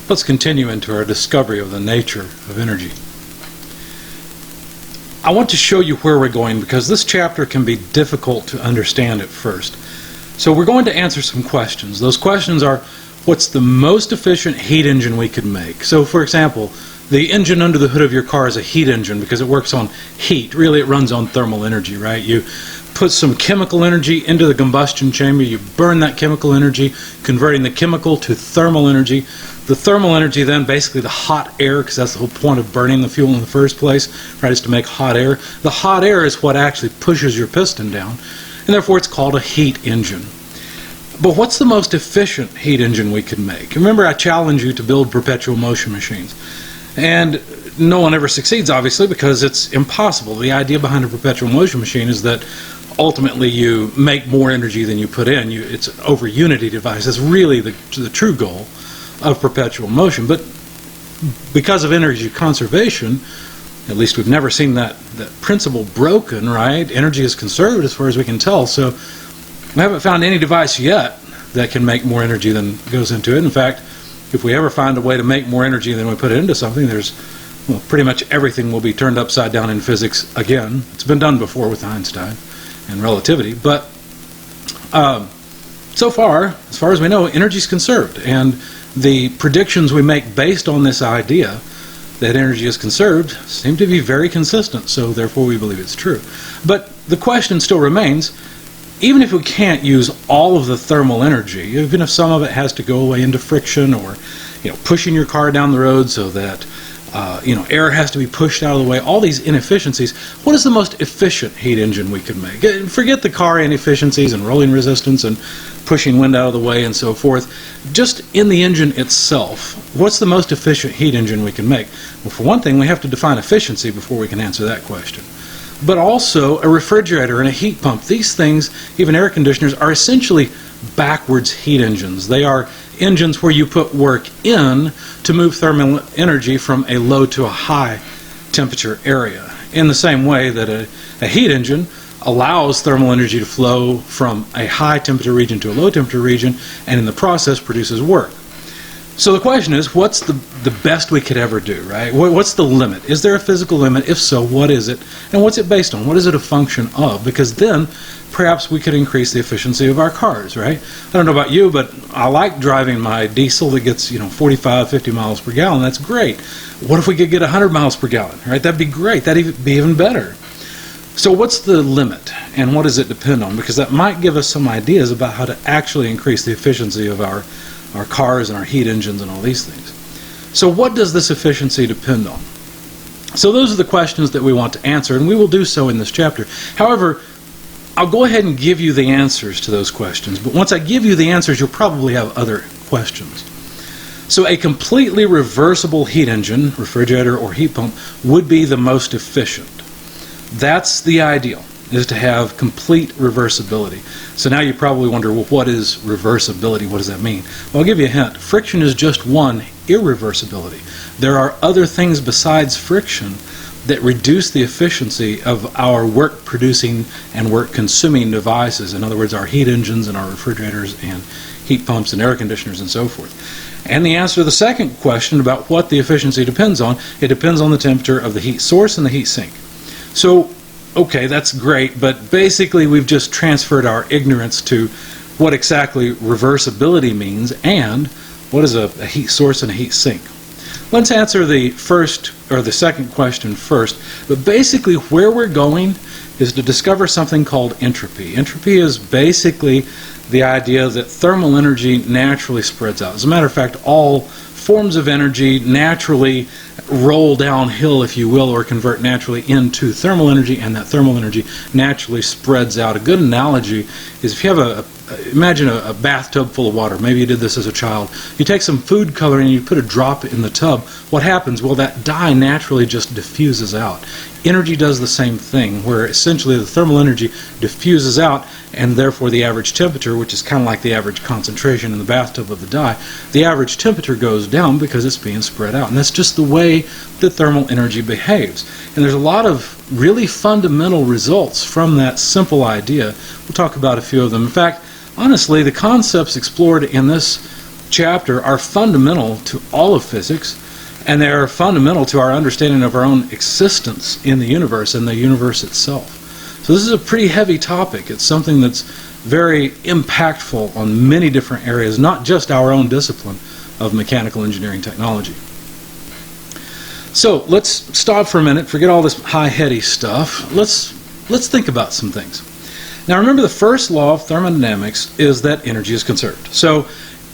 Let's continue into our discovery of the nature of energy. I want to show you where we're going because this chapter can be difficult to understand at first. So we're going to answer some questions. Those questions are, what's the most efficient heat engine we could make? So for example, the engine under the hood of your car is a heat engine because it works on heat. Really, it runs on thermal energy, right? You put some chemical energy into the combustion chamber, you burn that chemical energy, converting the chemical to thermal energy. The thermal energy then, basically the hot air, because that's the whole point of burning the fuel in the first place, right, is to make hot air. The hot air is what actually pushes your piston down, and therefore it's called a heat engine. But what's the most efficient heat engine we could make? Remember, I challenge you to build perpetual motion machines. And no one ever succeeds, obviously, because it's impossible. The idea behind a perpetual motion machine is that ultimately you make more energy than you put in. It's an over-unity device. That's really the true goal of perpetual motion. But because of energy conservation, at least we've never seen that principle broken, right? Energy is conserved as far as we can tell. So we haven't found any device yet that can make more energy than goes into it. In fact, if we ever find a way to make more energy than we put into something, well, pretty much everything will be turned upside down in physics again. It's been done before with Einstein and relativity, but so far, as far as we know, energy is conserved, and the predictions we make based on this idea that energy is conserved seem to be very consistent, so therefore we believe it's true. But the question still remains, even if we can't use all of the thermal energy, even if some of it has to go away into friction or pushing your car down the road so that air has to be pushed out of the way, all these inefficiencies, what is the most efficient heat engine we could make? Forget the car inefficiencies and rolling resistance and pushing wind out of the way and so forth. Just in the engine itself, what's the most efficient heat engine we can make? Well, for one thing, we have to define efficiency before we can answer that question. But also a refrigerator and a heat pump. These things, even air conditioners, are essentially backwards heat engines. They are engines where you put work in to move thermal energy from a low to a high temperature area. In the same way that a heat engine allows thermal energy to flow from a high temperature region to a low temperature region, and in the process produces work. So the question is, what's the best we could ever do, right? What's the limit? Is there a physical limit? If so, what is it? And what's it based on? What is it a function of? Because then perhaps we could increase the efficiency of our cars, right? I don't know about you, but I like driving my diesel that gets 45, 50 miles per gallon. That's great. What if we could get 100 miles per gallon, right? That'd be great. That'd be even better. So what's the limit, and what does it depend on? Because that might give us some ideas about how to actually increase the efficiency of our cars and our heat engines and all these things. So what does this efficiency depend on? So those are the questions that we want to answer, and we will do so in this chapter. However, I'll go ahead and give you the answers to those questions, but once I give you the answers, you'll probably have other questions. So a completely reversible heat engine, refrigerator or heat pump, would be the most efficient. That's the ideal, is to have complete reversibility. So now you probably wonder, well, what is reversibility? What does that mean? Well, I'll give you a hint. Friction is just one irreversibility. There are other things besides friction that reduce the efficiency of our work-producing and work-consuming devices. In other words, our heat engines and our refrigerators and heat pumps and air conditioners and so forth. And the answer to the second question about what the efficiency depends on, it depends on the temperature of the heat source and the heat sink. So, okay, that's great, but basically we've just transferred our ignorance to what exactly reversibility means and what is a heat source and a heat sink. Let's answer the second question first, but basically where we're going is to discover something called entropy. Entropy is basically the idea that thermal energy naturally spreads out. As a matter of fact, all forms of energy naturally roll downhill, if you will, or convert naturally into thermal energy, and that thermal energy naturally spreads out. A good analogy is if you have imagine a bathtub full of water. Maybe you did this as a child. You take some food coloring and you put a drop in the tub. What happens? Well, that dye naturally just diffuses out. Energy does the same thing, where essentially the thermal energy diffuses out, and therefore the average temperature, which is kind of like the average concentration in the bathtub of the dye, the average temperature goes down because it's being spread out. And that's just the way that thermal energy behaves. And there's a lot of really fundamental results from that simple idea. We'll talk about a few of them. In fact, honestly, the concepts explored in this chapter are fundamental to all of physics, and they are fundamental to our understanding of our own existence in the universe and the universe itself. So this is a pretty heavy topic. It's something that's very impactful on many different areas, not just our own discipline of mechanical engineering technology. So let's stop for a minute, forget all this high-heady stuff. Let's think about some things. Now remember, the first law of thermodynamics is that energy is conserved. So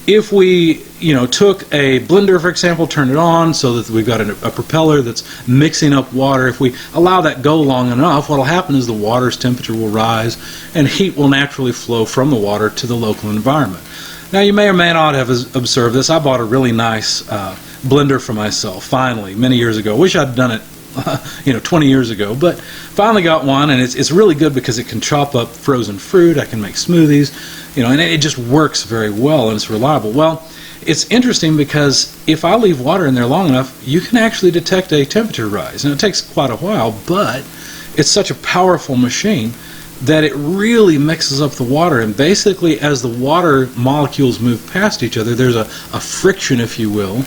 if we took a blender, for example, turned it on so that we've got a propeller that's mixing up water, if we allow that go long enough, what will happen is the water's temperature will rise and heat will naturally flow from the water to the local environment. Now you may or may not have observed this. I bought a really nice blender for myself finally many years ago. Wish I'd done it 20 years ago, but finally got one, and it's really good because it can chop up frozen fruit. I can make smoothies, and it just works very well, and it's reliable. Well, it's interesting because if I leave water in there long enough, you can actually detect a temperature rise, and it takes quite a while, but it's such a powerful machine that it really mixes up the water, and basically as the water molecules move past each other, there's a friction, if you will,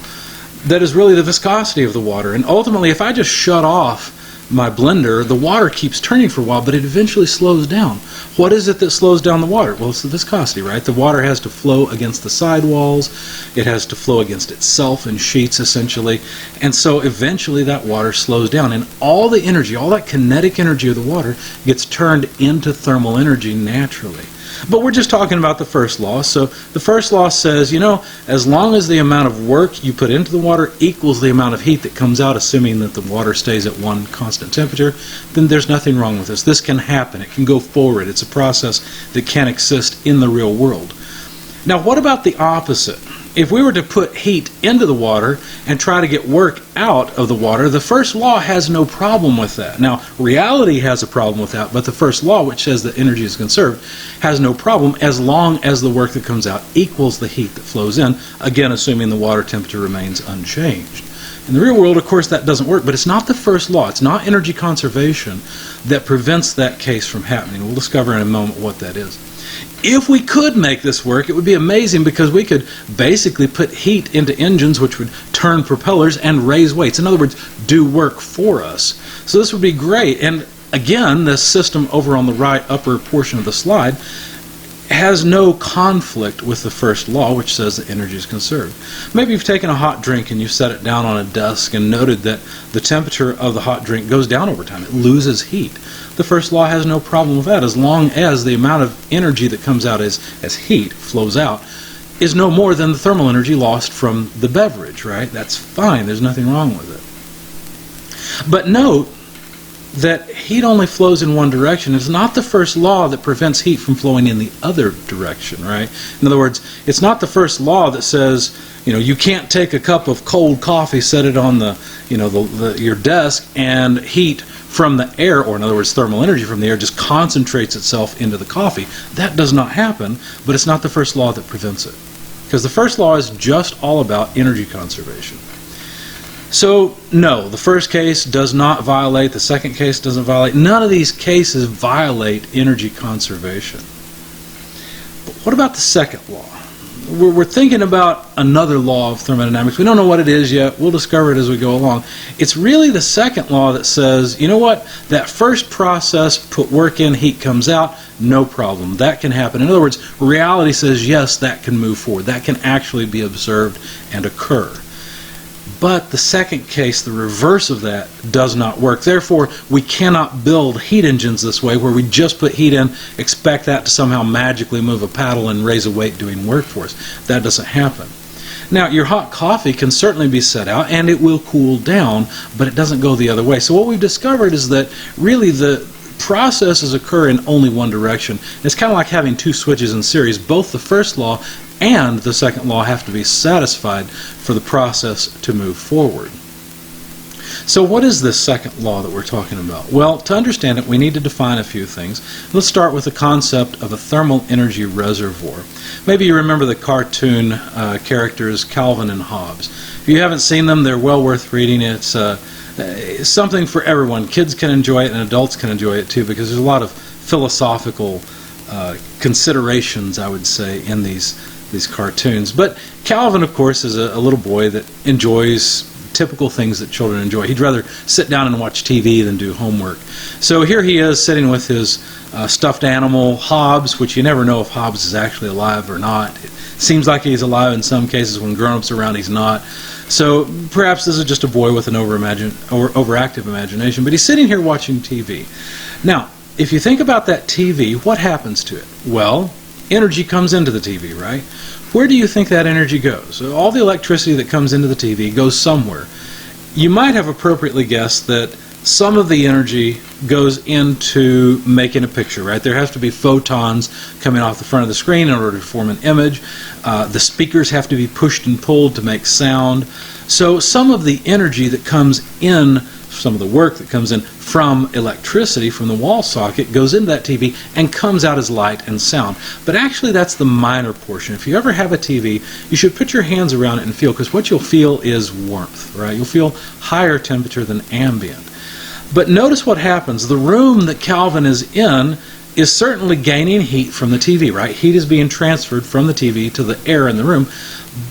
that is really the viscosity of the water. And ultimately, if I just shut off my blender, the water keeps turning for a while, but it eventually slows down. What is it that slows down the water? Well, it's the viscosity, right? The water has to flow against the sidewalls. It has to flow against itself in sheets, essentially. And so eventually that water slows down. And all the energy, all that kinetic energy of the water gets turned into thermal energy naturally. But we're just talking about the first law. So the first law says, as long as the amount of work you put into the water equals the amount of heat that comes out, assuming that the water stays at one constant temperature, then there's nothing wrong with this. This can happen. It can go forward. It's a process that can exist in the real world. Now, what about the opposite? If we were to put heat into the water and try to get work out of the water, the first law has no problem with that. Now, reality has a problem with that, but the first law, which says that energy is conserved, has no problem as long as the work that comes out equals the heat that flows in, again, assuming the water temperature remains unchanged. In the real world, of course, that doesn't work, but it's not the first law. It's not energy conservation that prevents that case from happening. We'll discover in a moment what that is. If we could make this work, it would be amazing because we could basically put heat into engines which would turn propellers and raise weights. In other words, do work for us. So this would be great. And again, this system over on the right upper portion of the slide has no conflict with the first law, which says that energy is conserved. Maybe you've taken a hot drink and you set it down on a desk and noted that the temperature of the hot drink goes down over time. It loses heat. The first law has no problem with that as long as the amount of energy that comes out as heat flows out is no more than the thermal energy lost from the beverage, right? That's fine. There's nothing wrong with it. But note that heat only flows in one direction. It's not the first law that prevents heat from flowing in the other direction, right? In other words, it's not the first law that says, you can't take a cup of cold coffee, set it on your desk, and heat from the air, or in other words, thermal energy from the air, just concentrates itself into the coffee. That does not happen, but it's not the first law that prevents it. Because the first law is just all about energy conservation. So, no, the first case does not violate, the second case doesn't violate. None of these cases violate energy conservation. But what about the second law? We're thinking about another law of thermodynamics. We don't know what it is yet. We'll discover it as we go along. It's really the second law that says, you know what? That first process, put work in, heat comes out, no problem. That can happen. In other words, reality says, yes, that can move forward. That can actually be observed and occur. But the second case, the reverse of that, does not work. Therefore, we cannot build heat engines this way, where we just put heat in, expect that to somehow magically move a paddle and raise a weight doing work for us. That doesn't happen. Now, your hot coffee can certainly be set out, and it will cool down, but it doesn't go the other way. So what we've discovered is that really the processes occur in only one direction. It's kind of like having two switches in series. Both the first law and the second law have to be satisfied for the process to move forward. So what is this second law that we're talking about? Well, to understand it, we need to define a few things. Let's start with the concept of a thermal energy reservoir. Maybe you remember the cartoon characters Calvin and Hobbes. If you haven't seen them, they're well worth reading. It's something for everyone. Kids can enjoy it and adults can enjoy it too, because there's a lot of philosophical considerations, I would say, in these these cartoons. But Calvin, of course, is a little boy that enjoys typical things that children enjoy. He'd rather sit down and watch TV than do homework. So here he is sitting with his stuffed animal, Hobbes, which you never know if Hobbes is actually alive or not. It seems like he's alive in some cases. When grown-ups are around, he's not. So perhaps this is just a boy with an overactive imagination, but he's sitting here watching TV. Now, if you think about that TV, what happens to it? Well, energy comes into the TV, right? Where do you think that energy goes? All the electricity that comes into the TV goes somewhere. You might have appropriately guessed that some of the energy goes into making a picture, right? There has to be photons coming off the front of the screen in order to form an image. The speakers have to be pushed and pulled to make sound. So some of the energy that comes in, some of the work that comes in from electricity from the wall socket goes into that TV and comes out as light and sound. But actually that's the minor portion. If you ever have a TV, you should put your hands around it and feel, because what you'll feel is warmth, right? You'll feel higher temperature than ambient. But notice what happens. The room that Calvin is in is certainly gaining heat from the TV, right? Heat is being transferred from the TV to the air in the room.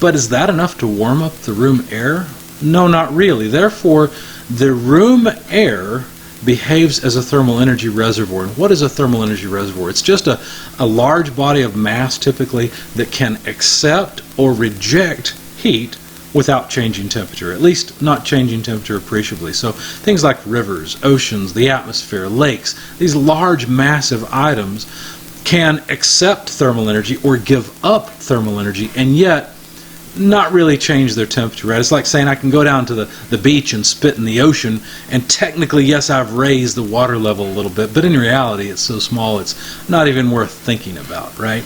But is that enough to warm up the room air? No, not really. Therefore, the room air behaves as a thermal energy reservoir. And what is a thermal energy reservoir? It's just a large body of mass, typically, that can accept or reject heat without changing temperature, at least not changing temperature appreciably. So things like rivers, oceans, the atmosphere, lakes, these large massive items can accept thermal energy or give up thermal energy and yet not really change their temperature, right? It's like saying I can go down to the beach and spit in the ocean, and technically, yes, I've raised the water level a little bit, but in reality it's so small it's not even worth thinking about, right?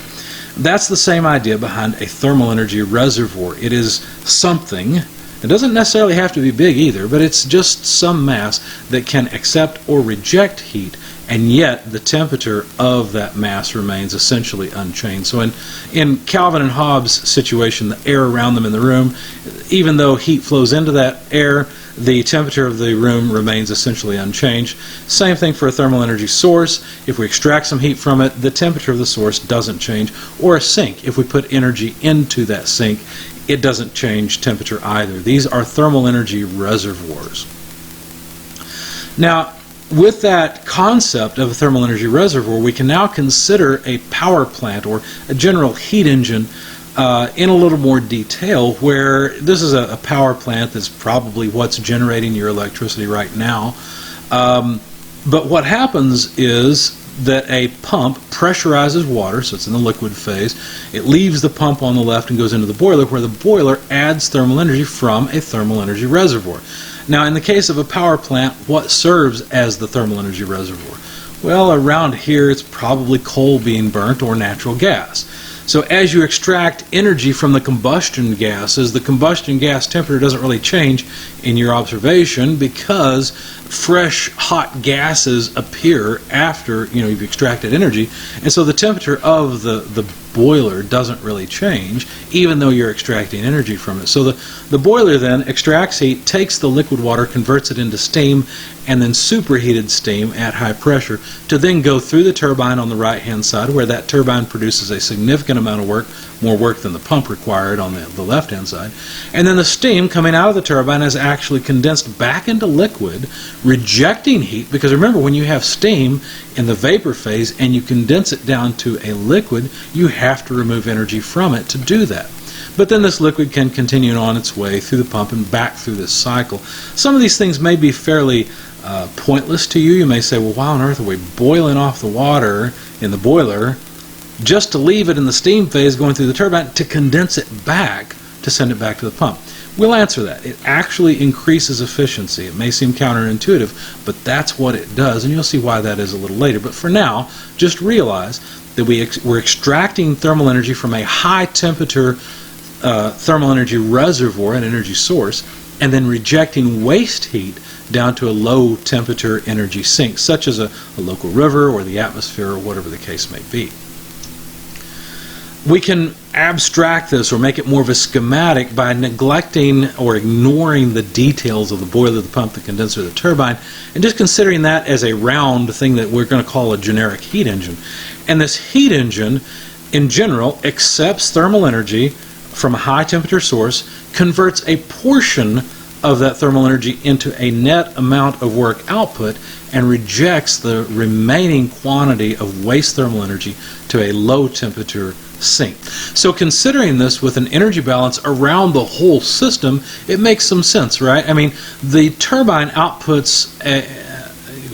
That's the same idea behind a thermal energy reservoir. It is something, it doesn't necessarily have to be big either, but it's just some mass that can accept or reject heat, and yet the temperature of that mass remains essentially unchanged. So in Calvin and Hobbes' situation, the air around them in the room, even though heat flows into that air, the temperature of the room remains essentially unchanged. Same thing for a thermal energy source. If we extract some heat from it, the temperature of the source doesn't change. Or a sink, if we put energy into that sink, it doesn't change temperature either. These are thermal energy reservoirs. Now, with that concept of a thermal energy reservoir, we can now consider a power plant or a general heat engine in a little more detail, where this is a power plant that's probably what's generating your electricity right now. But what happens is that a pump pressurizes water, so it's in the liquid phase. It leaves the pump on the left and goes into the boiler, where the boiler adds thermal energy from a thermal energy reservoir. Now, in the case of a power plant, what serves as the thermal energy reservoir? Well, around here it's probably coal being burnt or natural gas. So as you extract energy from the combustion gases, the combustion gas temperature doesn't really change in your observation, because fresh hot gases appear after you've extracted energy, and so the temperature of the boiler doesn't really change even though you're extracting energy from it. So the boiler then extracts heat, takes the liquid water, converts it into steam, and then superheated steam at high pressure to then go through the turbine on the right hand side, where that turbine produces a significant amount of work, more work than the pump required on the left hand side. And then the steam coming out of the turbine is actually condensed back into liquid, rejecting heat, because remember, when you have steam in the vapor phase and you condense it down to a liquid, you have to remove energy from it to do that. But then this liquid can continue on its way through the pump and back through this cycle. Some of these things may be fairly pointless to you. You may say, well, why on earth are we boiling off the water in the boiler just to leave it in the steam phase going through the turbine to condense it back to send it back to the pump? We'll answer that. It actually increases efficiency. It may seem counterintuitive, but that's what it does, and you'll see why that is a little later. But for now, just realize that we're extracting thermal energy from a high temperature thermal energy reservoir, an energy source, and then rejecting waste heat down to a low temperature energy sink, such as a local river or the atmosphere or whatever the case may be. We can abstract this or make it more of a schematic by neglecting or ignoring the details of the boiler, the pump, the condenser, the turbine, and just considering that as a round thing that we're going to call a generic heat engine. And this heat engine in general, accepts thermal energy from a high temperature source, converts a portion of that thermal energy into a net amount of work output, and rejects the remaining quantity of waste thermal energy to a low temperature sink. So considering this with an energy balance around the whole system, it makes some sense, right? I mean, the turbine outputs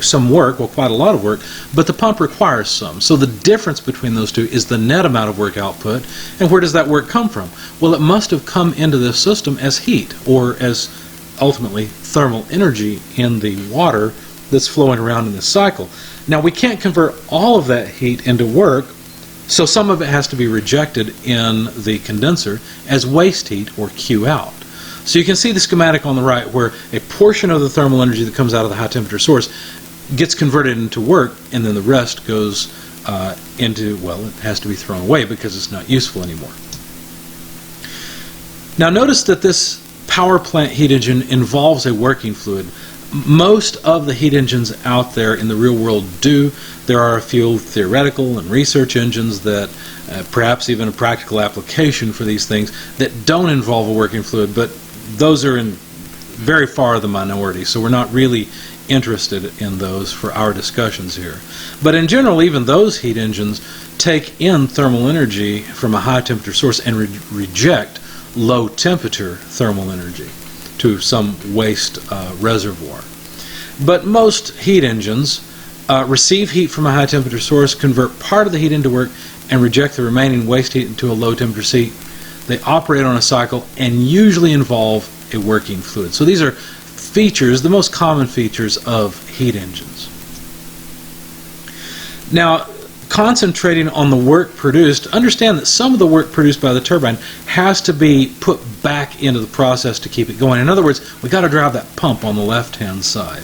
some work, well, quite a lot of work, but the pump requires some. So the difference between those two is the net amount of work output. And where does that work come from? Well, it must have come into this system as heat, or as ultimately thermal energy in the water that's flowing around in this cycle. Now, we can't convert all of that heat into work, so some of it has to be rejected in the condenser as waste heat, or Q out. So you can see the schematic on the right where a portion of the thermal energy that comes out of the high temperature source gets converted into work, and then the rest goes into, well, it has to be thrown away because it's not useful anymore. Now notice that this power plant heat engine involves a working fluid. Most of the heat engines out there in the real world do. There are a few theoretical and research engines that perhaps even a practical application for these things that don't involve a working fluid, but those are in very far the minority, so we're not really interested in those for our discussions here. But in general, even those heat engines take in thermal energy from a high temperature source and reject low temperature thermal energy to some waste reservoir. But most heat engines receive heat from a high temperature source, convert part of the heat into work, and reject the remaining waste heat into a low temperature sink. They operate on a cycle and usually involve a working fluid. So these are features, the most common features of heat engines. Now, concentrating on the work produced, understand that some of the work produced by the turbine has to be put back into the process to keep it going. In other words, we got to drive that pump on the left-hand side.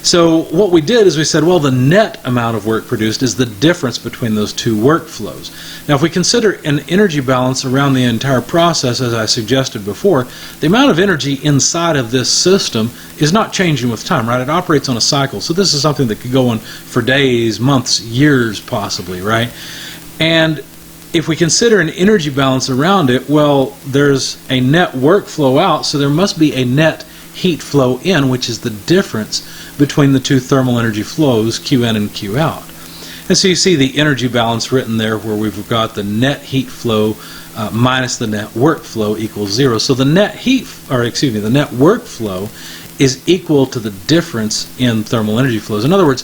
So what we did is we said, well, the net amount of work produced is the difference between those two workflows. Now, if we consider an energy balance around the entire process, as I suggested before, the amount of energy inside of this system is not changing with time, right? It operates on a cycle. So this is something that could go on for days, months, years possibly, right? And if we consider an energy balance around it, well, there's a net workflow out, so there must be a net heat flow in, which is the difference between the two thermal energy flows, Q in and Q out. And so you see the energy balance written there where we've got the net heat flow minus the net work flow equals 0. So the net heat, or excuse me, the net work flow is equal to the difference in thermal energy flows. In other words,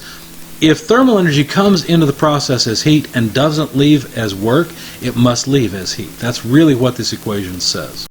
if thermal energy comes into the process as heat and doesn't leave as work, it must leave as heat. That's really what this equation says.